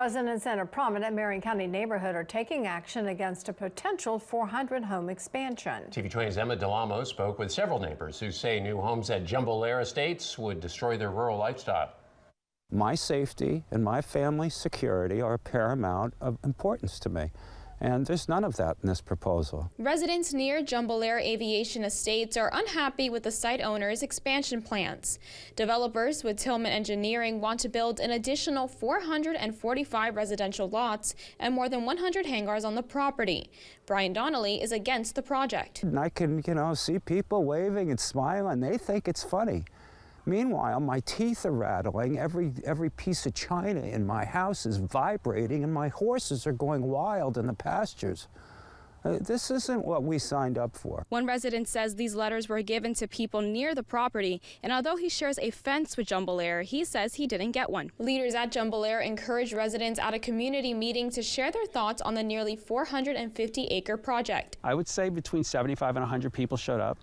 Residents in a prominent Marion County neighborhood are taking action against a potential 400-home expansion. TV 20's Emma DeLamo spoke with several neighbors who say new homes at Jumbolair Estates would destroy their rural lifestyle. My safety and my family's security are paramount of importance to me. And there's none of that in this proposal. Residents near Jumbolair Aviation Estates are unhappy with the site owner's expansion plans. Developers with Tillman Engineering want to build an additional 445 residential lots and more than 100 hangars on the property. Brian Donnelly is against the project. And I can, see people waving and smiling. They think it's funny. Meanwhile, my teeth are rattling, every piece of china in my house is vibrating, and my horses are going wild in the pastures. This isn't what we signed up for. One resident says these letters were given to people near the property, and although he shares a fence with Jumbolair, he says he didn't get one. Leaders at Jumbolair encouraged residents at a community meeting to share their thoughts on the nearly 450-acre project. I would say between 75 and 100 people showed up.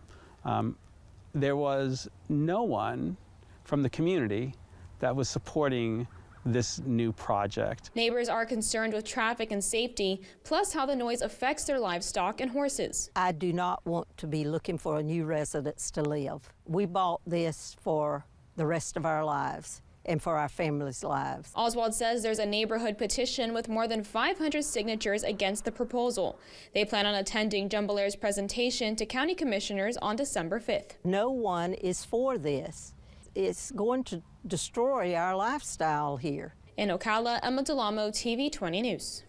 There was no one from the community that was supporting this new project. Neighbors are concerned with traffic and safety, plus how the noise affects their livestock and horses. I do not want to be looking for a new residence to live. We bought this for the rest of our lives and for our families' lives. Oswald says there's a neighborhood petition with more than 500 signatures against the proposal. They plan on attending Jumbolair's presentation to county commissioners on December 5th. No one is for this. It's going to destroy our lifestyle here. In Ocala, Emma DeLamo, TV 20 News.